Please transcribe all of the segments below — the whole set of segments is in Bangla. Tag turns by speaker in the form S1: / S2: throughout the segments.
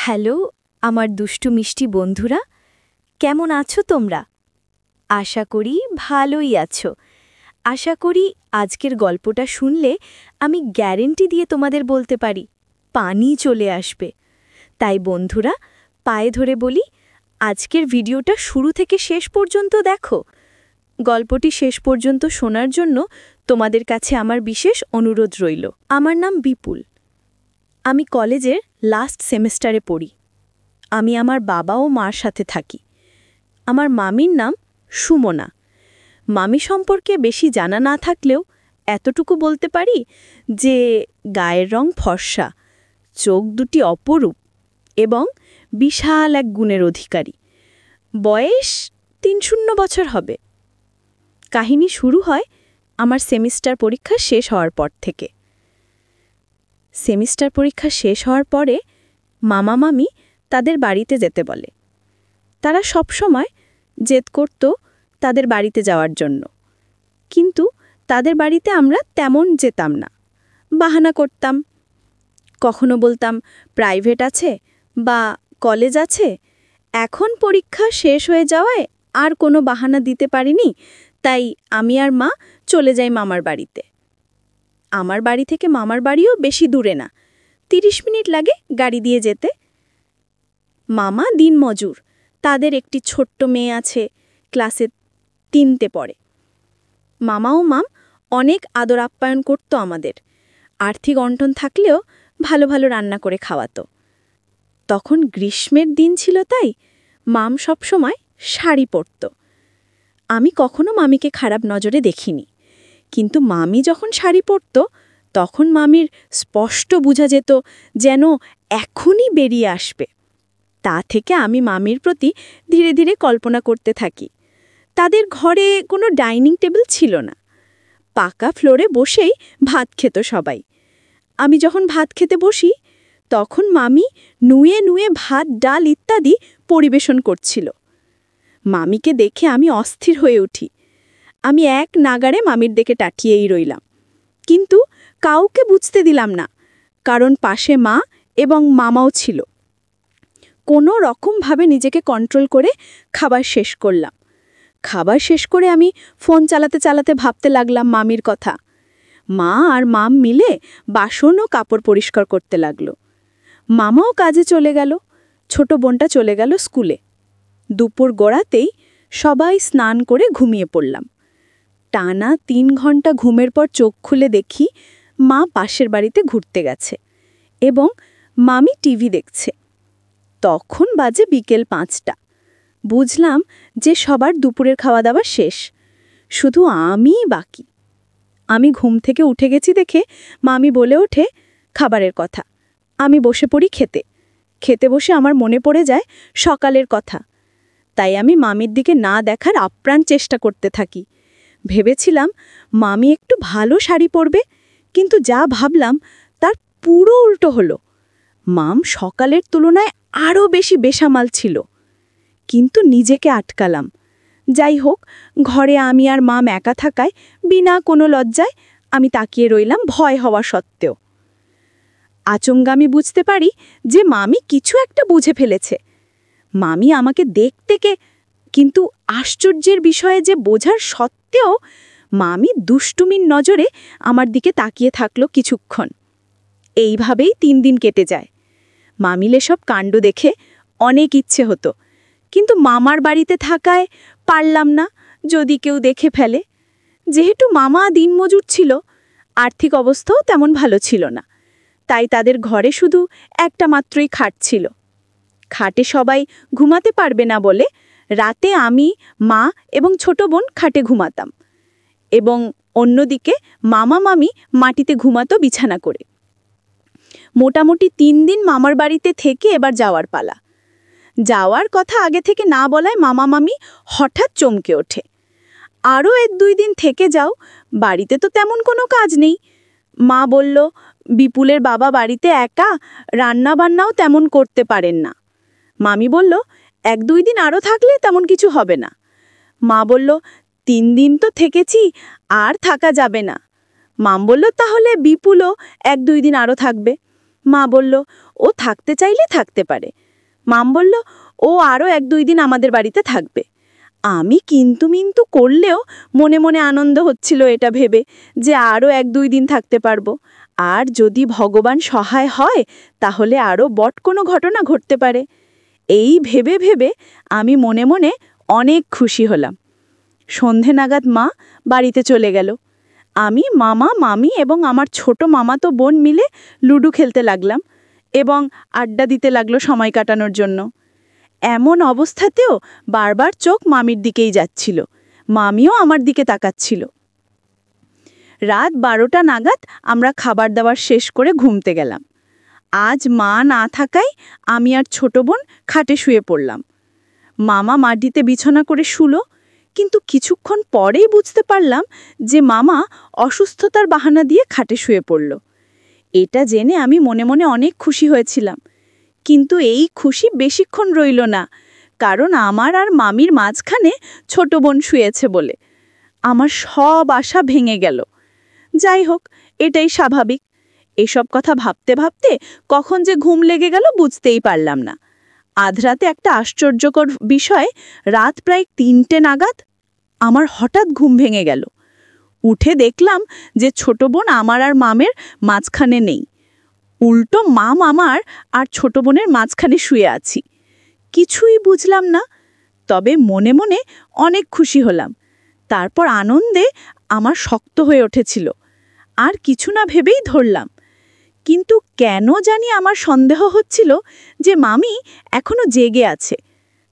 S1: হ্যালো আমার দুষ্টু মিষ্টি বন্ধুরা, কেমন আছো তোমরা? আশা করি ভালোই আছো। আশা করি আজকের গল্পটা শুনলে আমি গ্যারেন্টি দিয়ে তোমাদের বলতে পারি পানি চলে আসবে। তাই বন্ধুরা, পায়ে ধরে বলি, আজকের ভিডিওটা শুরু থেকে শেষ পর্যন্ত দেখো। গল্পটি শেষ পর্যন্ত শোনার জন্য তোমাদের কাছে আমার বিশেষ অনুরোধ রইল। আমার নাম বিপুল। আমি কলেজের লাস্ট সেমেস্টারে পড়ি। আমি আমার বাবা ও মার সাথে থাকি। আমার মামির নাম সুমনা। মামি সম্পর্কে বেশি জানা না থাকলেও এতটুকু বলতে পারি যে গায়ের রং ফর্সা, চোখ দুটি অপরূপ এবং বিশাল এক গুণের অধিকারী। বয়স ৩০ বছর হবে। কাহিনী শুরু হয় আমার সেমিস্টার পরীক্ষা শেষ হওয়ার পর থেকে। সেমিস্টার পরীক্ষা শেষ হওয়ার পরে মামা মামি তাদের বাড়িতে যেতে বলে। তারা সব সময় জেদ করত তাদের বাড়িতে যাওয়ার জন্য, কিন্তু তাদের বাড়িতে আমরা তেমন যেতাম না। বাহানা করতাম। কখনো বলতাম প্রাইভেট আছে বা কলেজ আছে। এখন পরীক্ষা শেষ হয়ে যাওয়ায় আর কোনো বাহানা দিতে পারিনি, তাই আমি আর মা চলে যাই মামার বাড়িতে। আমার বাড়ি থেকে মামার বাড়িও বেশি দূরে না, ৩০ মিনিট লাগে গাড়ি দিয়ে যেতে। মামা দিনমজুর, তাদের একটি ছোট্ট মেয়ে আছে, ক্লাসে 3তে পড়ে। মামা ও মাম অনেক আদর আপ্যায়ন করত আমাদের। আর্থিক অনটন থাকলেও ভালো ভালো রান্না করে খাওয়াতো। তখন গ্রীষ্মের দিন ছিল, তাই মাম সবসময় শাড়ি পরত। আমি কখনো মামিকে খারাপ নজরে দেখিনি, কিন্তু মামি যখন শাড়ি পরত তখন মামির স্পষ্ট বোঝা যেত যেন এখনই বেরিয়ে আসবে। তা থেকে আমি মামির প্রতি ধীরে ধীরে কল্পনা করতে থাকি। তাদের ঘরে কোনো ডাইনিং টেবিল ছিল না। পাকা ফ্লোরে বসেই ভাত খেত সবাই। আমি যখন ভাত খেতে বসি তখন মামি নুয়ে নুয়ে ভাত, ডাল ইত্যাদি পরিবেশন করছিল। মামিকে দেখে আমি অস্থির হয়ে উঠি। আমি এক নাগাড়ে মামির দিকে তাকিয়েই রইলাম, কিন্তু কাউকে বুঝতে দিলাম না, কারণ পাশে মা এবং মামাও ছিল। কোনো রকমভাবে নিজেকে কন্ট্রোল করে খাবার শেষ করলাম। খাবার শেষ করে আমি ফোন চালাতে চালাতে ভাবতে লাগলাম মামির কথা। মা আর মাম মিলে বাসন ও কাপড় পরিষ্কার করতে লাগলো। মামাও কাজে চলে গেল, ছোট বোনটা চলে গেল স্কুলে। দুপুর গড়াতেই সবাই স্নান করে ঘুমিয়ে পড়লাম। টানা 3 ঘন্টা ঘুমের পর চোখ খুলে দেখি মা পাশের বাড়িতে ঘুরতে গেছে এবং মামি টিভি দেখছে। তখন বাজে বিকেল 5টা। বুঝলাম যে সবার দুপুরের খাওয়া দাওয়া শেষ, শুধু আমিই বাকি। আমি ঘুম থেকে উঠে গেছি দেখে মামি বলে ওঠে খাবারের কথা। আমি বসে পড়ি খেতে। খেতে বসে আমার মনে পড়ে যায় সকালের কথা। তাই আমি মামির দিকে না দেখার আপ্রাণ চেষ্টা করতে থাকি। ভেবেছিলাম মামি একটু ভালো শাড়ি পরবে, কিন্তু যা ভাবলাম তার পুরো উল্টো হলো। মাম সকালের তুলনায় আরও বেশি বেসামাল ছিল, কিন্তু নিজেকে আটকালাম। যাই হোক, ঘরে আমি আর মাম একা থাকায় বিনা কোনো লজ্জায় আমি তাকিয়ে রইলাম, ভয় হওয়া সত্ত্বেও। আচমকা আমি বুঝতে পারি যে মামি কিছু একটা বুঝে ফেলেছে। মামি আমাকে দেখতে কিন্তু আশ্চর্যের বিষয়ে যে বোঝার সত্ত্বেও মামি দুষ্টুমির নজরে আমার দিকে তাকিয়ে থাকলো কিছুক্ষণ। এইভাবেই 3 দিন কেটে যায়। মামিলে সব কাণ্ড দেখে অনেক ইচ্ছে হতো, কিন্তু মামার বাড়িতে থাকায় পারলাম না, যদি কেউ দেখে ফেলে। যেহেতু মামা দিনমজুর ছিল, আর্থিক অবস্থাও তেমন ভালো ছিল না, তাই তাদের ঘরে শুধু একটা মাত্রই খাট ছিল। খাটে সবাই ঘুমাতে পারবে না বলে রাতে আমি, মা এবং ছোট বোন খাটে ঘুমাতাম, এবং অন্যদিকে মামা মামি মাটিতে ঘুমাতো বিছানা করে। মোটামুটি 3 দিন মামার বাড়িতে থেকে এবার যাওয়ার পালা। যাওয়ার কথা আগে থেকে না বলায় মামা মামি হঠাৎ চমকে ওঠে। আরও 1-2 দিন থেকে যাও, বাড়িতে তো তেমন কোনো কাজ নেই। মা বলল বিপুলের বাবা বাড়িতে একা, রান্না বান্নাও তেমন করতে পারেন না। মামি বলল 1-2 দিন আরও থাকলে তেমন কিছু হবে না। মা বলল 3 দিন তো থেকেছি, আর থাকা যাবে না। মাম বলল তাহলে বিপুলও 1-2 দিন আরও থাকবে। মা বলল, ও থাকতে চাইলে থাকতে পারে। মাম বলল, ও আরও 1-2 দিন আমাদের বাড়িতে থাকবে। আমি কিন্তু মিন্তু করলেও মনে মনে আনন্দ হচ্ছিল এটা ভেবে যে আরও 1-2 দিন থাকতে পারবো। আর যদি ভগবান সহায় হয় তাহলে আরও বড় কোনো ঘটনা ঘটতে পারে। এই ভেবে ভেবে আমি মনে মনে অনেক খুশি হলাম। সন্ধে নাগাদ মা বাড়িতে চলে গেল। আমি, মামা, মামি এবং আমার ছোট মামাতো বোন মিলে লুডো খেলতে লাগলাম এবং আড্ডা দিতে লাগলো সময় কাটানোর জন্য। এমন অবস্থাতেও বারবার চোখ মামির দিকেই যাচ্ছিল। মামিও আমার দিকে তাকাচ্ছিল। রাত 12টা নাগাদ আমরা খাবার দাবার শেষ করে ঘুমতে গেলাম। আজ মা না থাকায় আমি আর ছোট বোন খাটে শুয়ে পড়লাম। মামা মাটিতে বিছানা করে শুলো, কিন্তু কিছুক্ষণ পরেই বুঝতে পারলাম যে মামা অসুস্থতার বাহানা দিয়ে খাটে শুয়ে পড়ল। এটা জেনে আমি মনে মনে অনেক খুশি হয়েছিলাম, কিন্তু এই খুশি বেশিক্ষণ রইল না, কারণ আমার আর মামির মাঝখানে ছোট বোন শুয়েছে বলে আমার সব আশা ভেঙে গেল। যাই হোক, এটাই স্বাভাবিক। এসব কথা ভাবতে ভাবতে কখন যে ঘুম লেগে গেল বুঝতেই পারলাম না। আধরাতে একটা আশ্চর্যকর বিষয়, রাত প্রায় 3টে নাগাদ আমার হঠাৎ ঘুম ভেঙে গেল। উঠে দেখলাম যে ছোট বোন আমার আর মামের মাঝখানে নেই, উল্টো মাম আমার আর ছোট বোনের মাঝখানে শুয়ে আছি। কিছুই বুঝলাম না, তবে মনে মনে অনেক খুশি হলাম। তারপর আনন্দে আমার শক্ত হয়ে উঠেছিল, আর কিছু না ভেবেই ধরলাম। কিন্তু কেন জানি আমার সন্দেহ হচ্ছিল যে মামি এখনো জেগে আছে,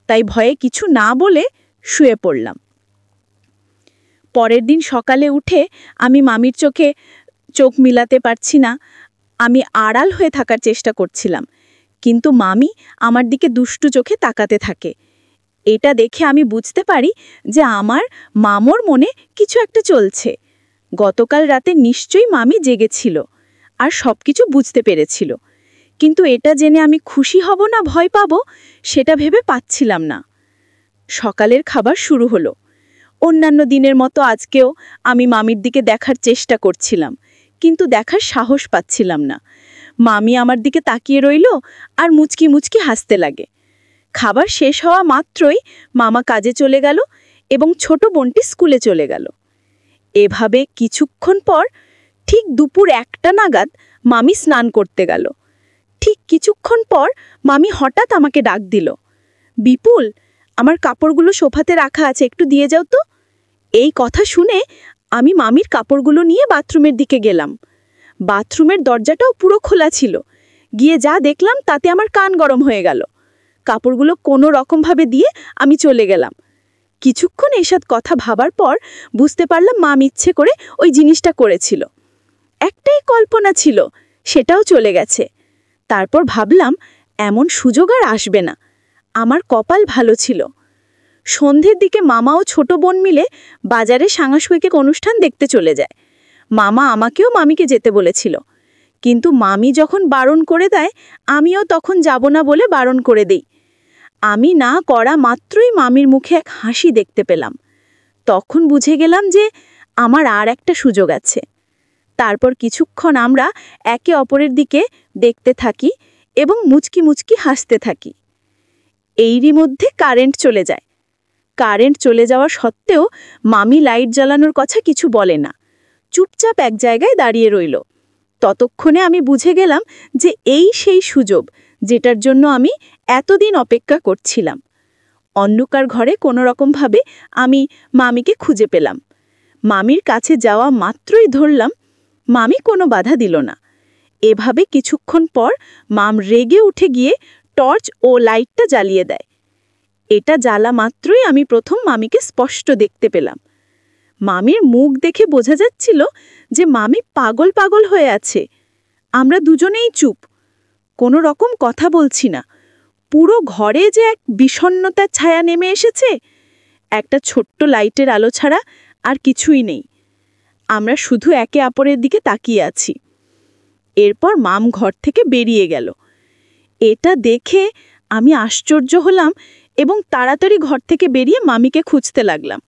S1: তাই ভয়ে কিছু না বলে শুয়ে পড়লাম। পরের দিন সকালে উঠে আমি মামির চোখে চোখ মিলাতে পারছি না। আমি আড়াল হয়ে থাকার চেষ্টা করছিলাম, কিন্তু মামি আমার দিকে দুষ্টু চোখে তাকাতে থাকে। এটা দেখে আমি বুঝতে পারি যে আমার মামোর মনে কিছু একটা চলছে। গতকাল রাতে নিশ্চয়ই মামি জেগেছিল আর সবকিছু বুঝতে পেরেছিল, কিন্তু এটা জেনে আমি খুশি হব না ভয় পাবো সেটা ভেবে পাচ্ছিলাম না। সকালের খাবার শুরু হলো। অন্যান্য দিনের মতো আজকেও আমি মামির দিকে দেখার চেষ্টা করছিলাম, কিন্তু দেখার সাহস পাচ্ছিলাম না। মামি আমার দিকে তাকিয়ে রইল আর মুচকি মুচকি হাসতে লাগে। খাবার শেষ হওয়া মাত্রই মামা কাজে চলে গেল এবং ছোট বোনটি স্কুলে চলে গেল। এভাবে কিছুক্ষণ পর ঠিক দুপুর 1টা নাগাদ মামি স্নান করতে গেল। ঠিক কিছুক্ষণ পর মামি হঠাৎ আমাকে ডাক দিল, বিপুল, আমার কাপড়গুলো সোফাতে রাখা আছে, একটু দিয়ে যাও তো। এই কথা শুনে আমি মামির কাপড়গুলো নিয়ে বাথরুমের দিকে গেলাম। বাথরুমের দরজাটাও পুরো খোলা ছিল। গিয়ে যা দেখলাম তাতে আমার কান গরম হয়ে গেল। কাপড়গুলো কোনো রকমভাবে দিয়ে আমি চলে গেলাম। কিছুক্ষণ এসব কথা ভাবার পর বুঝতে পারলাম মাম ইচ্ছে করে ওই জিনিসটা করেছিল। একটাই কল্পনা ছিল, সেটাও চলে গেছে। তারপর ভাবলাম এমন সুযোগ আর আসবে না। আমার কপাল ভালো ছিল। সন্ধ্যের দিকে মামা ও ছোট বোন মিলে বাজারে সাংস্কৃতিক অনুষ্ঠান দেখতে চলে যায়। মামা আমাকেও মামিকে যেতে বলেছিল, কিন্তু মামি যখন বারণ করে দেয় আমিও তখন যাব না বলে বারণ করে দেই। আমি না করা মাত্রই মামির মুখে এক হাসি দেখতে পেলাম। তখন বুঝে গেলাম যে আমার আর একটা সুযোগ আছে। তারপর কিছুক্ষণ আমরা একে অপরের দিকে দেখতে থাকি এবং মুচকি মুচকি হাসতে থাকি। এরই মধ্যে কারেন্ট চলে যায়। কারেন্ট চলে যাওয়া সত্ত্বেও মামি লাইট জ্বালানোর কথা কিছু বলে না, চুপচাপ এক জায়গায় দাঁড়িয়ে রইল। ততক্ষণে আমি বুঝে গেলাম যে এই সেই সুযোগ যেটার জন্য আমি এতদিন অপেক্ষা করছিলাম। অন্ধকার ঘরে কোনো রকমভাবে আমি মামিকে খুঁজে পেলাম। মামির কাছে যাওয়া মাত্রই ধরলাম, মামি কোনো বাধা দিল না। এভাবে কিছুক্ষণ পর মাম রেগে উঠে গিয়ে টর্চ ও লাইটটা জ্বালিয়ে দেয়। এটা জ্বালা মাত্রই আমি প্রথম মামিকে স্পষ্ট দেখতে পেলাম। মামির মুখ দেখে বোঝা যাচ্ছিল যে মামি পাগল পাগল হয়ে আছে। আমরা দুজনেই চুপ, কোনো রকম কথা বলছি না। পুরো ঘরে যে এক বিষণ্ণতার ছায়া নেমে এসেছে, একটা ছোট্ট লাইটের আলো ছাড়া আর কিছুই নেই। আমরা শুধু একে অপরের দিকে তাকিয়ে আছি। এরপর মাম ঘর থেকে বেরিয়ে গেল। এটা দেখে আমি আশ্চর্য হলাম এবং তাড়াতাড়ি ঘর থেকে বেরিয়ে মামিকে খুঁজতে লাগলাম,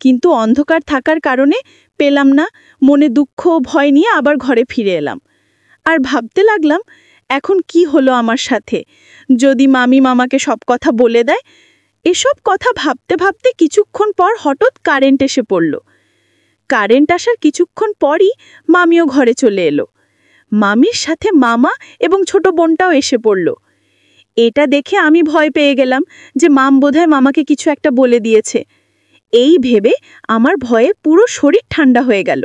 S1: কিন্তু অন্ধকার থাকার কারণে পেলাম না। মনে দুঃখ ও ভয় নিয়ে আবার ঘরে ফিরে এলাম। আর ভাবতে লাগলাম, এখন কি হলো আমার সাথে? যদি মামি মামাকে সব কথা বলে দেয়। এসব কথা ভাবতে ভাবতে কিছুক্ষণ পর হঠাৎ কারেন্ট এসে পড়ল। কারেন্ট আসার কিছুক্ষণ পরই মামিও ঘরে চলে এলো। মামির সাথে মামা এবং ছোট বোনটাও এসে পড়ল। এটা দেখে আমি ভয় পেয়ে গেলাম যে মাম বোধহয় মামাকে কিছু একটা বলে দিয়েছে। এই ভেবে আমার ভয়ে পুরো শরীর ঠান্ডা হয়ে গেল।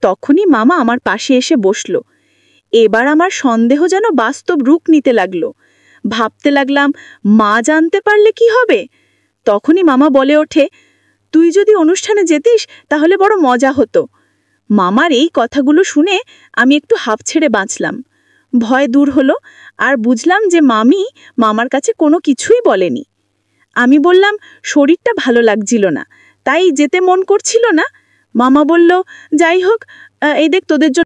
S1: তখনই মামা আমার পাশে এসে বসল। এবার আমার সন্দেহ যেন বাস্তব রূপ নিতে লাগলো। ভাবতে লাগলাম, মা জানতে পারলে কি হবে? তখনই মামা বলে ওঠে, তুই যদি অনুষ্ঠানে যেতিস তাহলে বড় মজা হতো। মামার এই কথাগুলো শুনে আমি একটু হাঁপ ছেড়ে বাঁচলাম। ভয় দূর হলো আর বুঝলাম যে মামি মামার কাছে কোনো কিছুই বলেনি। আমি বললাম, শরীরটা ভালো লাগছিল না, তাই যেতে মন করছিল না। মামা বলল, যাই হোক, এই দেখ তোদের জন্য